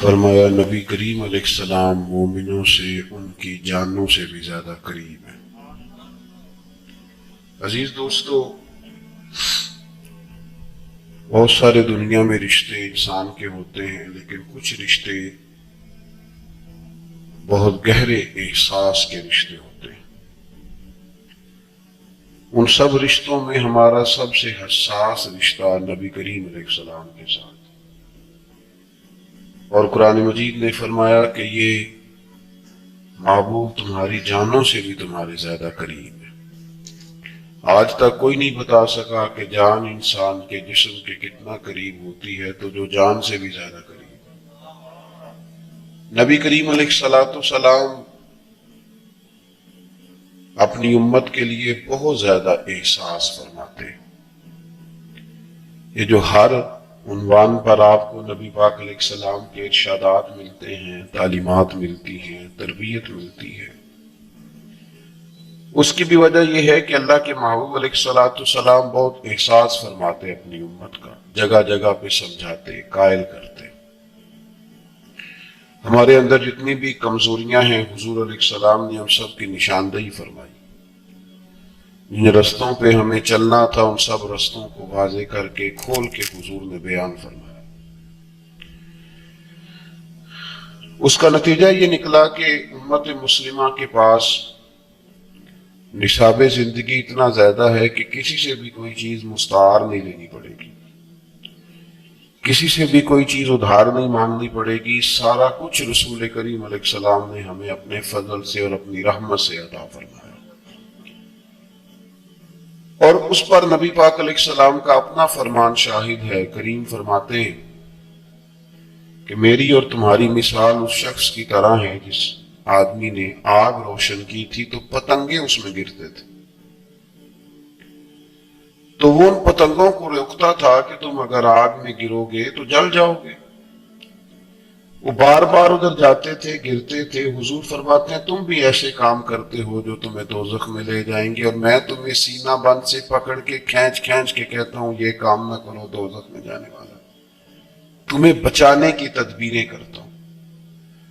فرمایا نبی کریم علیہ السلام مومنوں سے ان کی جانوں سے بھی زیادہ قریب ہیں۔ عزیز دوستو، بہت سارے دنیا میں رشتے انسان کے ہوتے ہیں، لیکن کچھ رشتے بہت گہرے احساس کے رشتے ہوتے ہیں۔ ان سب رشتوں میں ہمارا سب سے حساس رشتہ نبی کریم علیہ السلام کے ساتھ، اور قرآن مجید نے فرمایا کہ یہ محبوب تمہاری جانوں سے بھی تمہارے زیادہ قریب ہے۔ آج تک کوئی نہیں بتا سکا کہ جان انسان کے جسم کے کتنا قریب ہوتی ہے، تو جو جان سے بھی زیادہ قریب ہے۔ نبی کریم علیہ السلام اپنی امت کے لیے بہت زیادہ احساس فرماتے ہیں۔ یہ جو ہر عنوان پر آپ کو نبی پاک علیہ السلام کے ارشادات ملتے ہیں، تعلیمات ملتی ہیں، تربیت ملتی ہے، اس کی بھی وجہ یہ ہے کہ اللہ کے محبوب علیہ السلام بہت احساس فرماتے اپنی امت کا، جگہ جگہ پہ سمجھاتے، قائل کرتے۔ ہمارے اندر جتنی بھی کمزوریاں ہیں حضور علیہ السلام نے ہم سب کی نشاندہی فرمائی۔ جن رستوں پہ ہمیں چلنا تھا ان سب رستوں کو واضح کر کے کھول کے حضور نے بیان فرمایا۔ اس کا نتیجہ یہ نکلا کہ امت مسلمہ کے پاس نصاب زندگی اتنا زیادہ ہے کہ کسی سے بھی کوئی چیز مستعار نہیں لینی پڑے گی، کسی سے بھی کوئی چیز ادھار نہیں مانگنی پڑے گی۔ سارا کچھ رسول کریم علیہ السلام نے ہمیں اپنے فضل سے اور اپنی رحمت سے عطا فرمایا، اور اس پر نبی پاک علیہ السلام کا اپنا فرمان شاہد ہے۔ کریم فرماتے ہیں کہ میری اور تمہاری مثال اس شخص کی طرح ہے جس آدمی نے آگ روشن کی تھی تو پتنگے اس میں گرتے تھے، تو وہ ان پتنگوں کو روکتا تھا کہ تم اگر آگ میں گرو گے تو جل جاؤ گے۔ وہ بار بار ادھر جاتے تھے، گرتے تھے۔ حضور فرماتے ہیں تم بھی ایسے کام کرتے ہو جو تمہیں دوزخ میں لے جائیں گے، اور میں تمہیں سینہ بند سے پکڑ کے کھینچ کے کہتا ہوں یہ کام نہ کرو، دوزخ میں جانے والا، تمہیں بچانے کی تدبیریں کرتا ہوں۔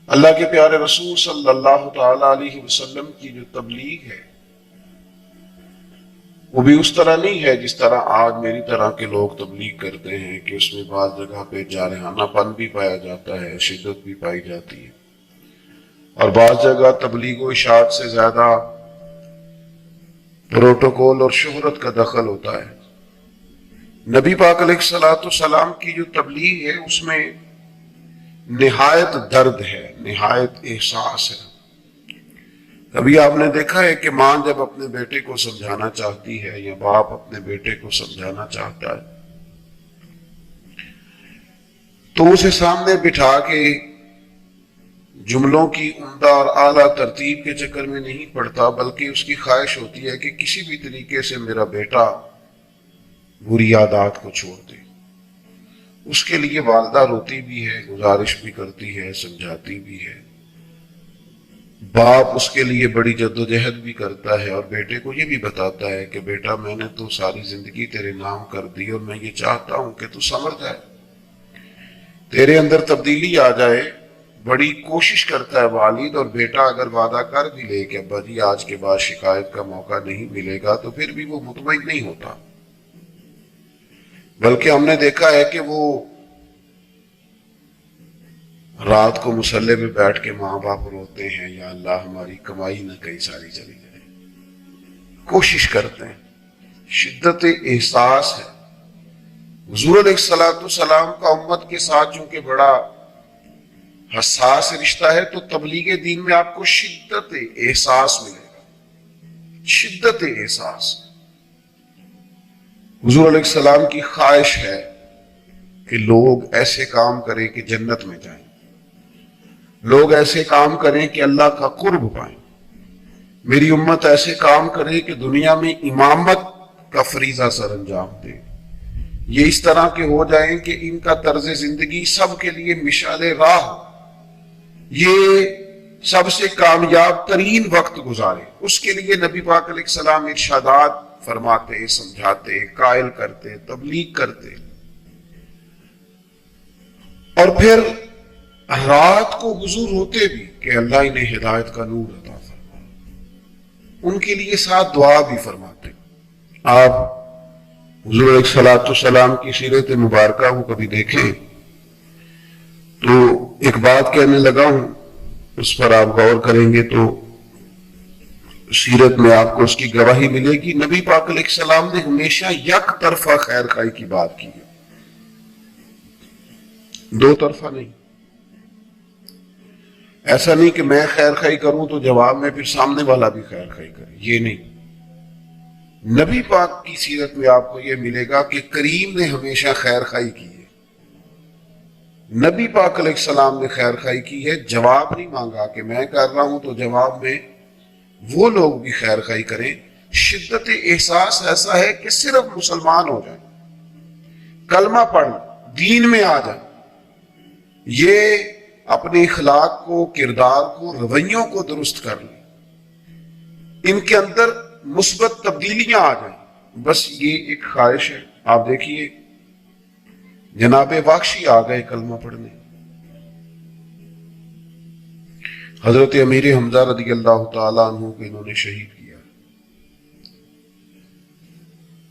اللہ کے پیارے رسول صلی اللہ تعالی علیہ وسلم کی جو تبلیغ ہے وہ بھی اس طرح نہیں ہے جس طرح آج میری طرح کے لوگ تبلیغ کرتے ہیں، کہ اس میں بعض جگہ پہ جارحانہ پن بھی پایا جاتا ہے، شدت بھی پائی جاتی ہے، اور بعض جگہ تبلیغ و اشاعت سے زیادہ پروٹوکول اور شہرت کا دخل ہوتا ہے۔ نبی پاک علیہ السلام کی جو تبلیغ ہے اس میں نہایت درد ہے، نہایت احساس ہے۔ کبھی آپ نے دیکھا ہے کہ ماں جب اپنے بیٹے کو سمجھانا چاہتی ہے یا باپ اپنے بیٹے کو سمجھانا چاہتا ہے تو اسے سامنے بٹھا کے جملوں کی عمدہ اور اعلیٰ ترتیب کے چکر میں نہیں پڑتا، بلکہ اس کی خواہش ہوتی ہے کہ کسی بھی طریقے سے میرا بیٹا بری عادات کو چھوڑ دے۔ اس کے لیے والدہ روتی بھی ہے، گزارش بھی کرتی ہے، سمجھاتی بھی ہے۔ باپ اس کے لیے بڑی جدوجہد بھی کرتا ہے اور بیٹے کو یہ بھی بتاتا ہے کہ بیٹا میں نے تو ساری زندگی تیرے نام کر دی اور میں یہ چاہتا ہوں کہ تو سمجھ جائے، تیرے اندر تبدیلی آ جائے۔ بڑی کوشش کرتا ہے والد، اور بیٹا اگر وعدہ کر بھی لے کہ ابا جی آج کے بعد شکایت کا موقع نہیں ملے گا، تو پھر بھی وہ مطمئن نہیں ہوتا، بلکہ ہم نے دیکھا ہے کہ وہ رات کو مصلے پہ بیٹھ کے ماں باپ روتے ہیں، یا اللہ ہماری کمائی نہ کہیں ساری چلی جائے، کوشش کرتے ہیں۔ شدت احساس ہے۔ حضور علیہ السلام کا امت کے ساتھ چونکہ بڑا حساس رشتہ ہے، تو تبلیغ دین میں آپ کو شدت احساس ملے گا، شدت احساس۔ حضور علیہ السلام کی خواہش ہے کہ لوگ ایسے کام کریں کہ جنت میں جائیں، لوگ ایسے کام کریں کہ اللہ کا قرب پائیں، میری امت ایسے کام کرے کہ دنیا میں امامت کا فریضہ سر انجام دے، یہ اس طرح کے ہو جائیں کہ ان کا طرز زندگی سب کے لیے مشعل راہ ہو، یہ سب سے کامیاب ترین وقت گزارے۔ اس کے لیے نبی پاک علیہ السلام ارشادات فرماتے، سمجھاتے، قائل کرتے، تبلیغ کرتے، اور پھر رات کو حضور ہوتے بھی کہ اللہ انہیں ہدایت کا نور عطا فرما، ان کے لیے ساتھ دعا بھی فرماتے۔ آپ حضور علیہ الصلوۃ والسلام کی سیرت مبارکہ کو کبھی دیکھیں تو ایک بات کہنے لگا ہوں، اس پر آپ غور کریں گے تو سیرت میں آپ کو اس کی گواہی ملے گی۔ نبی پاک علیہ السلام نے ہمیشہ یک طرفہ خیر خائی کی بات کی ہے، دو طرفہ نہیں۔ ایسا نہیں کہ میں خیر خائی کروں تو جواب میں پھر سامنے والا بھی خیر خائی کرے، یہ نہیں۔ نبی پاک کی سیرت میں آپ کو یہ ملے گا کہ کریم نے ہمیشہ خیر خائی کی ہے، نبی پاک علیہ السلام نے خیر خائی کی ہے، جواب نہیں مانگا کہ میں کر رہا ہوں تو جواب میں وہ لوگ بھی خیر خائی کریں۔ شدت احساس ایسا ہے کہ صرف مسلمان ہو جائیں، کلمہ پڑھ دین میں آ جائیں، یہ اپنے اخلاق کو، کردار کو، رویوں کو درست کر لیں، ان کے اندر مثبت تبدیلیاں آ جائیں، بس یہ ایک خواہش ہے۔ آپ دیکھیے جناب واخشی آ گئے کلمہ پڑھنے، حضرت امیر حمزہ رضی اللہ تعالیٰ عنہ کو انہوں نے شہید کیا،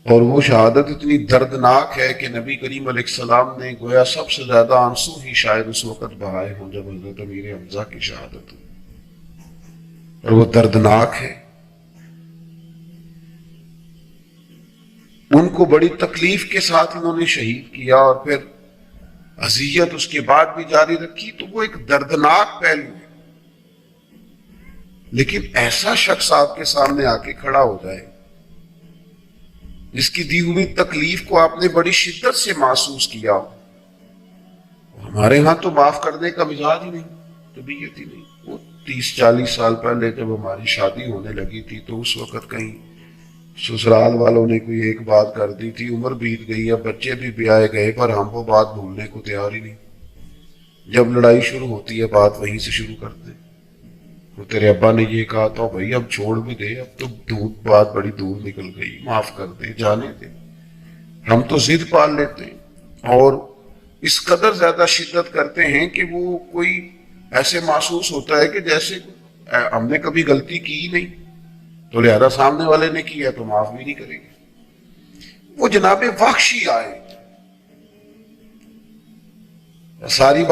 اور وہ شہادت اتنی دردناک ہے کہ نبی کریم علیہ السلام نے گویا سب سے زیادہ آنسو ہی شاید اس وقت بہائے ہوں جب حضرت امیر حمزہ کی شہادت ہوئی، اور وہ دردناک ہے۔ ان کو بڑی تکلیف کے ساتھ انہوں نے شہید کیا، اور پھر اذیت اس کے بعد بھی جاری رکھی، تو وہ ایک دردناک پہلو ہے۔ لیکن ایسا شخص آپ کے سامنے آ کے کھڑا ہو جائے جس کی دی ہوئی تکلیف کو آپ نے بڑی شدت سے محسوس کیا ہو، ہمارے ہاں تو معاف کرنے کا مزاج ہی نہیں، طبیعت ہی نہیں۔ وہ 30-40 سال پہلے جب ہماری شادی ہونے لگی تھی تو اس وقت کہیں سسرال والوں نے کوئی ایک بات کر دی تھی، عمر بیت گئی، اب بچے بھی بیائے گئے، پر ہم وہ بات بھولنے کو تیار ہی نہیں۔ جب لڑائی شروع ہوتی ہے بات وہیں سے شروع کرتے، تو تیرے ابا نے یہ کہا تو بھائی اب چھوڑ بھی دے، اب تو بات بڑی دور نکل گئی، معاف کر دے، جانے دے۔ ہم تو ضد پال لیتے ہیں اور اس قدر زیادہ شدت کرتے ہیں کہ وہ کوئی ایسے محسوس ہوتا ہے کہ جیسے ہم نے کبھی غلطی کی ہی نہیں، تو لہذا سامنے والے نے کیا تو معاف بھی نہیں کریں گے۔ وہ جناب واخشی آئے، ساری